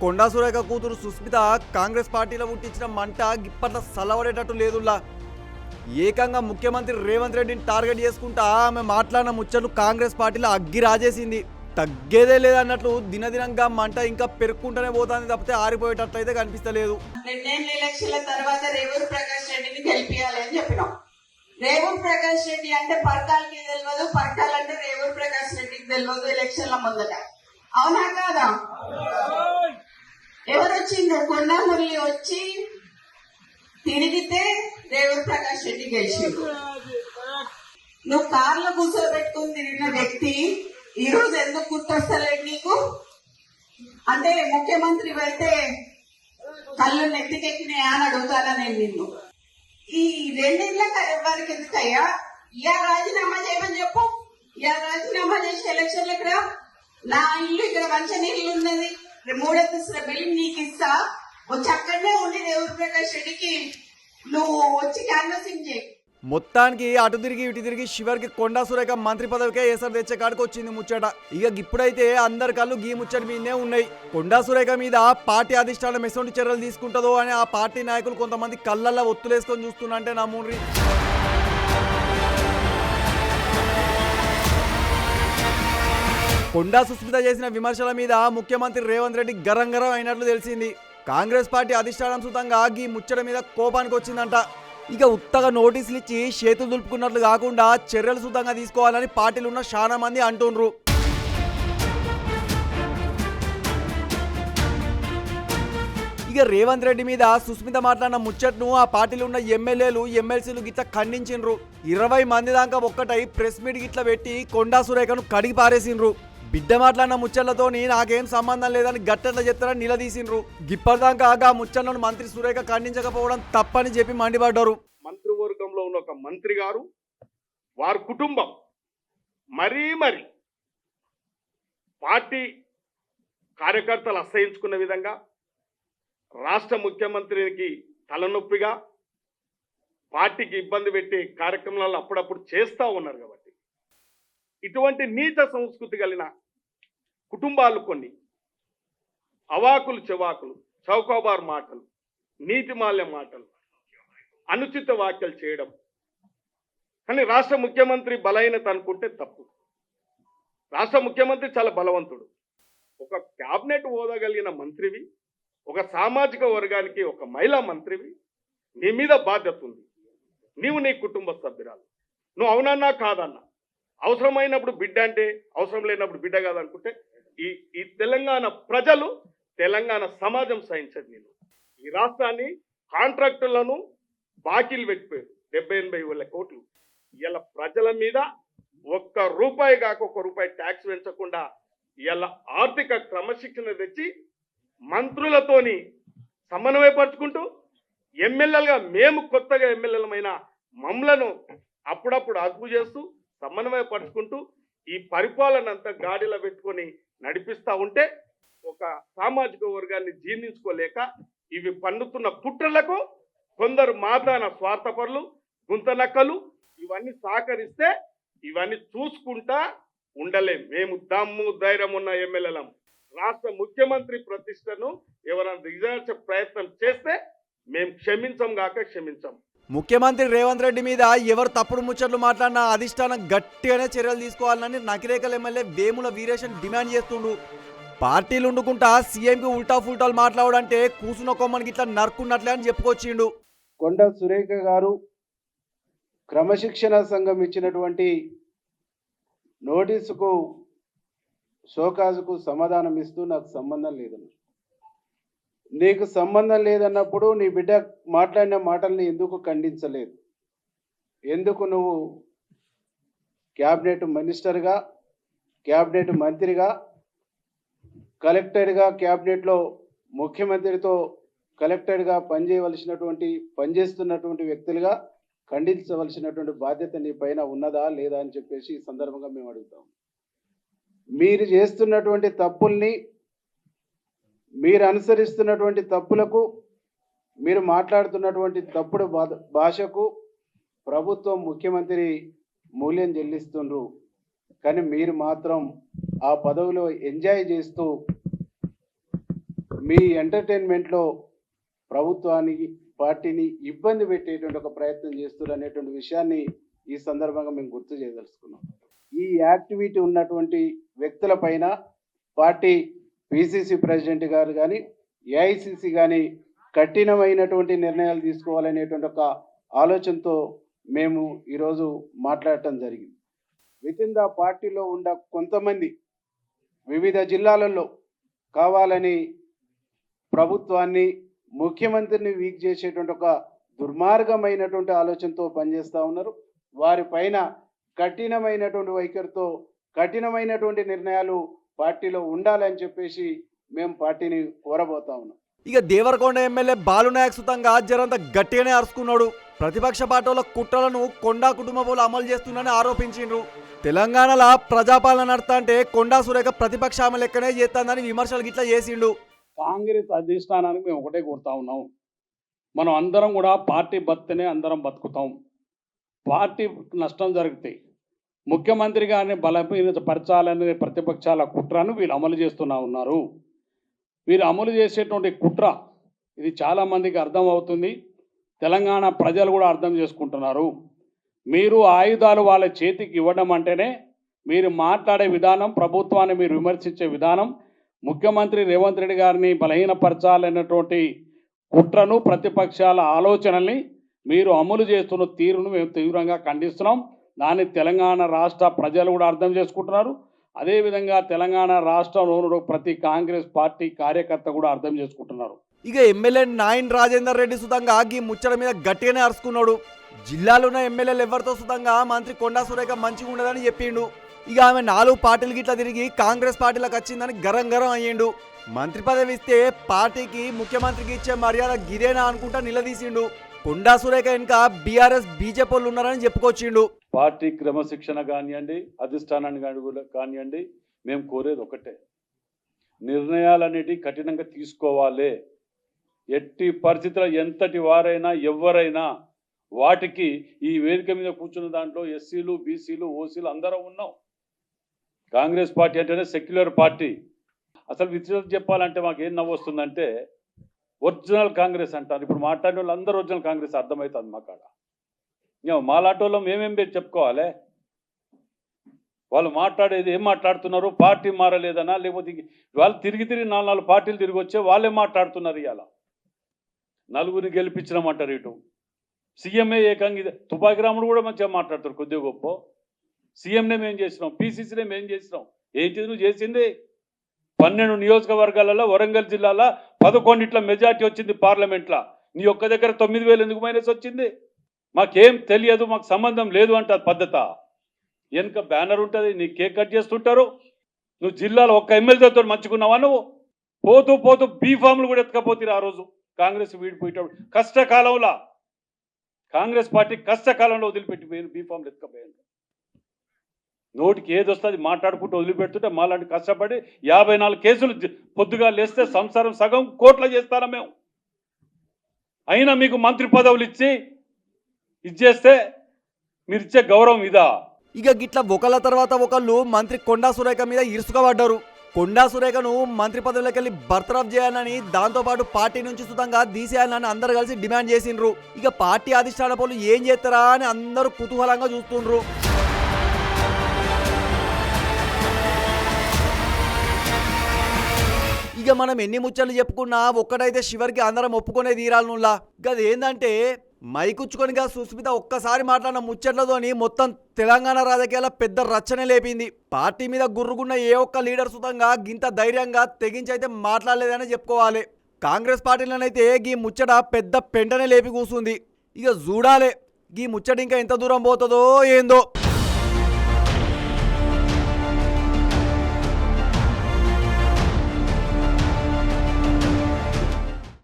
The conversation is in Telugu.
కొండా సురేఖ కూతురు సుస్మిత కాంగ్రెస్ పార్టీలో పుట్టించిన మంట ఇప్పట్లో సలవడేటట్టు లేదులా. ఏకంగా ముఖ్యమంత్రి రేవంత్ రెడ్డిని టార్గెట్ చేసుకుంటా ఆమె మాట్లాడిన ముచ్చట్లు కాంగ్రెస్ పార్టీలో అగ్గి రాజేసింది. తగ్గేదే లేదన్నట్లు దినదినంగా మంట ఇంకా పెరుక్కుంటూనే పోతుంది తప్పితే ఆరిపోయేటట్లయితే కనిపిస్తలేదు. రెండేళ్ల ఎలక్షన్ల తర్వాత రేవూరు ప్రకాష్ రెడ్డిని గెలిపియాలని చెప్పినాం. రేవూరు ప్రకాష్ రెడ్డి అంటే పర్కాలకి తెలియదు, పర్కాల్ అంటే రేవూరు ప్రకాష్ రెడ్డికి తెలియదు. ఎలక్షన్ల ముందట అవునా కాదా? ఎవరు వచ్చిండ్రు? కొండా మురళి వచ్చి తిరిగితే రేవూరు ప్రకాష్ రెడ్డి గెలిచిండు. నువ్వు కార్లో కూర్చోబెట్టుకుని తిరిగిన వ్యక్తి ఈ రోజు ఎందుకు గుర్తొస్తలేదు నీకు? అంటే ముఖ్యమంత్రి అయితే కళ్ళు నెత్తికెక్కినాయా అని అడుగుతానా నేను నిన్ను. ఈ రెండేళ్ల వారికి ఎందుకయ్యా? ఇయా రాజీనామా చేయమని చెప్పు. ఇయా రాజీనామా చేసి ఎలక్షన్లకు రా. నా ఇల్లు ఇక్కడ మంచినీళ్ళు ఉన్నది, 3 అంతస్తుల బిల్డింగ్ నీకు ఇస్తా, వచ్చి అక్కడనే ఉండి రేవూరు ప్రకాష్ రెడ్డికి నువ్వు వచ్చి క్యాన్వాసింగ్ చేయి. మొత్తానికి అటు తిరిగి ఇటు తిరిగి చివరికి కొండా సురేఖ మంత్రి పదవికే ఏసరు తెచ్చే కాడికి వచ్చింది ముచ్చట. ఇక ఇప్పుడైతే అందరి కళ్ళు గీ ముచ్చట మీదనే ఉన్నాయి. కొండా సురేఖ మీద పార్టీ అధిష్టానం ఎటువంటి చర్యలు తీసుకుంటుందో అని ఆ పార్టీ నాయకులు కొంతమంది కళ్ళల్లో ఒత్తులేసుకొని చూస్తున్నంటే నమ్ముండ్రి. కొండా సుస్మిత చేసిన విమర్శల మీద ముఖ్యమంత్రి రేవంత్ రెడ్డి గరం అయినట్లు తెలిసింది. కాంగ్రెస్ పార్టీ అధిష్టానం సుతంగా ఈ ముచ్చట మీద కోపానికి వచ్చిందంట. ఇక ఉత్తగా నోటీసులు ఇచ్చి చేతులు దులుపుకున్నట్లు కాకుండా చర్యలు సుతంగా తీసుకోవాలని పార్టీలు ఉన్న చాలా మంది అంటుండ్రు. ఇక రేవంత్ రెడ్డి మీద సుస్మిత మాట్లాడిన ముచ్చట్ను ఆ పార్టీలో ఉన్న ఎమ్మెల్యేలు ఎమ్మెల్సీలు గిట్లా ఖండించిండ్రు. 20 మంది దాకా ఒక్కటై ప్రెస్ మీట్ గిట్లా పెట్టి కొండా సురేఖను కడిగి పారేసిండ్రు. బిడ్డ మాట్లాడిన ముచ్చట్లతోని నాకేం సంబంధం లేదని గట్టెట్లా చెప్తారని నిలదీసిండ్రు. గిప్పటిదాకా ఆ ముచ్చట్లను మంత్రి సురేఖ ఖండించకపోవడం తప్పని చెప్పి మండిపడ్డారు. మంత్రివర్గంలో ఉన్న ఒక మంత్రి గారు, వారి కుటుంబం మరీ పార్టీ కార్యకర్తలు అసహించుకున్న విధంగా రాష్ట్ర ముఖ్యమంత్రికి తలనొప్పిగా పార్టీకి ఇబ్బంది పెట్టే కార్యక్రమాలను అప్పుడప్పుడు చేస్తూ ఉన్నారు. కాబట్టి ఇటువంటి నీచ సంస్కృతి కలిగిన కుటుంబాలు కొన్ని అవాకులు చెవాకులు, చౌకబారు మాటలు, నీతిమాల్య మాటలు, అనుచిత వ్యాఖ్యలు చేయడం. కానీ రాష్ట్ర ముఖ్యమంత్రి బలహీనత అనుకుంటే తప్పు. రాష్ట్ర ముఖ్యమంత్రి చాలా బలవంతుడు. ఒక క్యాబినెట్ హోదా కలిగిన మంత్రివి, ఒక సామాజిక వర్గానికి ఒక మహిళా మంత్రివి, నీ మీద బాధ్యత ఉంది. నీవు నీ కుటుంబ సభ్యురాలు, నువ్వు అవునన్నా కాదన్నా, అవసరమైనప్పుడు బిడ్డ అంటే అవసరం లేనప్పుడు బిడ్డ కాదనుకుంటే ఈ తెలంగాణ ప్రజలు, తెలంగాణ సమాజం సహించదు. నేను ఈ రాష్ట్రాన్ని కాంట్రాక్టులను బాకీలు పెట్టిపోయారు 70-80 వేల కోట్లు. ఇలా ప్రజల మీద ఒక్క రూపాయి కాక ఒక్క రూపాయి ట్యాక్స్ పెంచకుండా ఇలా ఆర్థిక క్రమశిక్షణ తెచ్చి మంత్రులతోని సమన్వయపరుచుకుంటూ ఎమ్మెల్యేలుగా మేము కొత్తగా ఎమ్మెల్యేలమైన మమ్మలను అప్పుడప్పుడు అదుపు చేస్తూ సమన్వయపరుచుకుంటూ ఈ పరిపాలన అంతా గాడిలో పెట్టుకొని నడిపిస్తూ ఉంటే ఒక సామాజిక వర్గాన్ని జీర్ణించుకోలేక ఇవి పన్నుతున్న కుట్రలకు కొందరు మాదాన స్వార్థపరులు, గుంతనక్కలు ఇవన్నీ సహకరిస్తే ఇవన్నీ చూసుకుంటా ఉండలేం. మేము దమ్ము ధైర్యం ఉన్న ఎమ్మెల్యేలం. రాష్ట్ర ముఖ్యమంత్రి ప్రతిష్టను ఎవరైనా దిగజార్చే ప్రయత్నం చేస్తే మేము క్షమించం గాక క్షమించం. ముఖ్యమంత్రి రేవంత్ రెడ్డి మీద ఎవరు తప్పుడు ముచ్చట్లు మాట్లాడినా అధిష్టానం గట్టిగానే చర్యలు తీసుకోవాలని నకిరేకల్ ఎమ్మెల్యే వేముల వీరేశన్ డిమాండ్ చేస్తుండు. పార్టీలు ఉండుకుంటా సీఎంకి ఉల్టా ఫుల్టాలు మాట్లాడంటే కూసున్న కొమ్మనికి ఇట్లా నరుకున్నట్లే అని చెప్పుకొచ్చిండు. కొండా సురేఖ గారు క్రమశిక్షణ సంఘం ఇచ్చినటువంటి నోటీసుకు షోకాజుకు సమాధానం ఇస్తూ నాకు సంబంధం లేదన్నారు. నీకు సంబంధం లేదన్నప్పుడు నీ బిడ్డ మాట్లాడిన మాటల్ని ఎందుకు ఖండించలేదు? ఎందుకు నువ్వు క్యాబినెట్ మినిస్టర్గా, క్యాబినెట్ మంత్రిగా, కలెక్టర్గా, క్యాబినెట్లో ముఖ్యమంత్రితో కలెక్టర్గా పనిచేస్తున్నటువంటి వ్యక్తులుగా ఖండించవలసినటువంటి బాధ్యత నీ పైన ఉన్నదా లేదా అని చెప్పేసి ఈ సందర్భంగా మేము అడుగుతాం. మీరు చేస్తున్నటువంటి తప్పుల్ని, మీరు అనుసరిస్తున్నటువంటి తప్పులకు, మీరు మాట్లాడుతున్నటువంటి తప్పుడు భాషకు ప్రభుత్వం, ముఖ్యమంత్రి మూల్యం చెల్లిస్తుండ్రు. కానీ మీరు మాత్రం ఆ పదవిలో ఎంజాయ్ చేస్తూ మీ ఎంటర్టైన్మెంట్లో ప్రభుత్వానికి పార్టీని ఇబ్బంది పెట్టేటువంటి ఒక ప్రయత్నం చేస్తున్నారు అనేటువంటి విషయాన్ని ఈ సందర్భంగా మేము గుర్తు చేయదలుచుకున్నాం. ఈ యాక్టివిటీ ఉన్నటువంటి వ్యక్తుల పైన పార్టీ పిసిసి ప్రెసిడెంట్ గారు కానీ ఏఐసిసి కానీ కఠినమైనటువంటి నిర్ణయాలు తీసుకోవాలనేటువంటి ఒక ఆలోచనతో మేము ఈరోజు మాట్లాడటం జరిగింది. వితిన్ ద పార్టీలో ఉన్న కొంతమంది వివిధ జిల్లాలలో కావాలని ప్రభుత్వాన్ని ముఖ్యమంత్రిని వీక్ చేసేటువంటి ఒక దుర్మార్గమైనటువంటి ఆలోచనతో పనిచేస్తూ ఉన్నారు. వారి పైన కఠినమైనటువంటి వైఖరితో కఠినమైనటువంటి నిర్ణయాలు పార్టీలో ఉండాలని చెప్పేసి మేము పార్టీని కోరబోతా ఉన్నాం. ఇక దేవరకొండ ఎమ్మెల్యే బాలునాయక్ సుతంగా జరంత గట్టిగానే అరుచుకున్నాడు. ప్రతిపక్ష పార్టీల కుట్రలను కొండా కుటుంబంలో అమలు చేస్తుందని ఆరోపించిండ్రు. తెలంగాణలో ప్రజాపాలన నడతా అంటే కొండా సురేఖ ప్రతిపక్ష ఆమె లెక్కనే చేస్తుందని విమర్శలు గిట్లా చేసిండు. కాంగ్రెస్ అధిష్టానానికి మేము ఒకటే కోరుతా ఉన్నాం, మనం అందరం కూడా పార్టీ బతినే అందరం బతుకుతాం. పార్టీ నష్టం జరిగితే ముఖ్యమంత్రి గారిని బలపరచాలనే ప్రతిపక్షాల కుట్రను వీళ్ళు అమలు చేస్తున్నా ఉన్నారు. వీరు అమలు చేసేటువంటి కుట్ర ఇది చాలామందికి అర్థం అవుతుంది. తెలంగాణ ప్రజలు కూడా అర్థం చేసుకుంటున్నారు. మీరు ఆయుధాలు వాళ్ళ చేతికి ఇవ్వడం అంటేనే మీరు మాట్లాడే విధానం, ప్రభుత్వాన్ని మీరు విమర్శించే విధానం, ముఖ్యమంత్రి రేవంత్ రెడ్డి గారిని బలహీనపరచాలన్నటువంటి కుట్రను, ప్రతిపక్షాల ఆలోచనల్ని మీరు అమలు చేస్తున్న తీరును మేము తీవ్రంగా ఖండిస్తున్నాం. దాన్ని తెలంగాణ రాష్ట్ర ప్రజలు కూడా అర్థం చేసుకుంటున్నారు. అదేవిధంగా తెలంగాణ రాష్ట్రంలో ప్రతి కాంగ్రెస్ పార్టీ కార్యకర్త కూడా అర్థం చేసుకుంటున్నారు. ఇక ఎమ్మెల్యే నాయన్ రాజేందర్ రెడ్డి సుతంగా ఈ ముచ్చట మీద గట్టిగానే అరుచుకున్నాడు. జిల్లాలో ఉన్న ఎమ్మెల్యేలు ఎవరితో సుతంగా మంత్రి కొండా సురేఖ మంచిగా ఉండదని చెప్పిండు. ఇక ఆమె 4 పార్టీలు గిట్లా తిరిగి కాంగ్రెస్ పార్టీలకు వచ్చిందని గరం అయ్యిండు. మంత్రి పదవి ఇస్తే పార్టీకి ముఖ్యమంత్రికి ఇచ్చే మర్యాద గిదేనా అనుకుంటా నిలదీసిండు. కొండా సురేఖ ఇంకా బీఆర్ఎస్ బీజేపీ వాళ్ళు ఉన్నారని చెప్పుకొచ్చిండు. పార్టీ క్రమశిక్షణ కానివ్వండి, అధిష్టానాన్ని కానివ్వండి, మేము కోరేది ఒకటే, నిర్ణయాలన్నిటి కఠినంగా తీసుకోవాలి. ఎట్టి పరిస్థితుల్లో ఎంతటి వారైనా ఎవరైనా వాటికి ఈ వేదిక మీద కూర్చున్న దాంట్లో ఎస్సీలు, బీసీలు, ఓసీలు అందరం ఉన్నాం. కాంగ్రెస్ పార్టీ అంటేనే సెక్యులర్ పార్టీ. అసలు విషయం చెప్పాలంటే మాకు ఏం నవ్వు వస్తుందంటే ఒరిజినల్ కాంగ్రెస్ అంటారు. ఇప్పుడు మాట్లాడిన వాళ్ళు అందరూ ఒరిజినల్ కాంగ్రెస్ అర్థమవుతుంది మా కాడ. మాలాంటి వాళ్ళు మేమేం పేరు చెప్పుకోవాలి? వాళ్ళు మాట్లాడేది ఏం మాట్లాడుతున్నారు? పార్టీ మారలేదనా, లేకపోతే వాళ్ళు తిరిగి 4 పార్టీలు తిరిగి వచ్చే వాళ్ళే మాట్లాడుతున్నారు. ఇవాళ నలుగురిని గెలిపించినామంటారు. ఇటు సీఎంఏ ఏకంగా తుపాకి రాముడు కూడా మంచిగా మాట్లాడతారు కొద్దిగా గొప్ప. సీఎంనే మేము చేసినాం, పీసీసీనే మేము చేసినాం. ఏంటి నువ్వు చేసింది? 12 నియోజకవర్గాలలో వరంగల్ జిల్లాలో 11 మెజార్టీ వచ్చింది పార్లమెంట్లో. నీ ఒక్క దగ్గర 9,000 ఎందుకు మైనస్ వచ్చింది? మాకేం తెలియదు, మాకు సంబంధం లేదు అంటారు పద్ధత. వెనుక బ్యానర్ ఉంటుంది, నీ కేక్ కట్ చేస్తుంటారు. నువ్వు జిల్లాలో ఒక్క ఎమ్మెల్యేతో మంచుకున్నావా? నువ్వు పోతూ బీఫామ్లు కూడా ఎత్తుకపోతారు. ఆ రోజు కాంగ్రెస్ వీడిపోయేటప్పుడు కష్టకాలంలో కాంగ్రెస్ పార్టీ కష్టకాలంలో వదిలిపెట్టి బీఫామ్లు ఎత్తుకపోయాను. నోటికి ఏది వస్తుంది మాట్లాడుకుంటూ వదిలిపెడుతుంటే మాలాంటి కష్టపడి 54 కేసులు పొద్దుగా లేస్తే సంసారం సగం కోట్ల చేస్తారా మేము? అయినా మీకు మంత్రి పదవులు ఇచ్చి ఇచ్చేస్తే మీరు ఇచ్చే గౌరవం ఇదా? ఇక గిట్ల ఒకళ్ళ తర్వాత ఒకళ్ళు మంత్రి కొండా సురేఖ మీద ఇరుసుకబడ్డారు. కొండా సురేఖను మంత్రి పదవిలోకి వెళ్ళి బర్తరఫ్ చేయాలని, దాంతోపాటు పార్టీ నుంచి సుతంగా తీసేయాలని అందరు కలిసి డిమాండ్ చేసిండ్రు. ఇక పార్టీ అధిష్టాన పనులు ఏం చేస్తారా అని అందరూ కుతూహలంగా చూస్తుండ్రు. ఇక మనం ఎన్ని ముచ్చట్లు చెప్పుకున్నా ఒక్కటైతే చివరికి అందరం ఒప్పుకునే తీరాలనుల్లా. గది ఏంటంటే మైకుచ్చుకొనిగా సుస్మిత ఒక్కసారి మాట్లాడిన ముచ్చట్లతోని మొత్తం తెలంగాణ రాజకీయాల పెద్ద రచ్చనే లేపింది. పార్టీ మీద గుర్రుగున్న ఏ ఒక్క లీడర్ సుతంగా గింత ధైర్యంగా తెగించైతే మాట్లాడలేదని చెప్పుకోవాలి. కాంగ్రెస్ పార్టీలోనైతే గీ ముచ్చట పెద్ద పెంటనే లేపి కూసుంది. ఇక చూడాలే గీ ముచ్చట ఇంకా ఎంత దూరం పోతుందో ఏందో.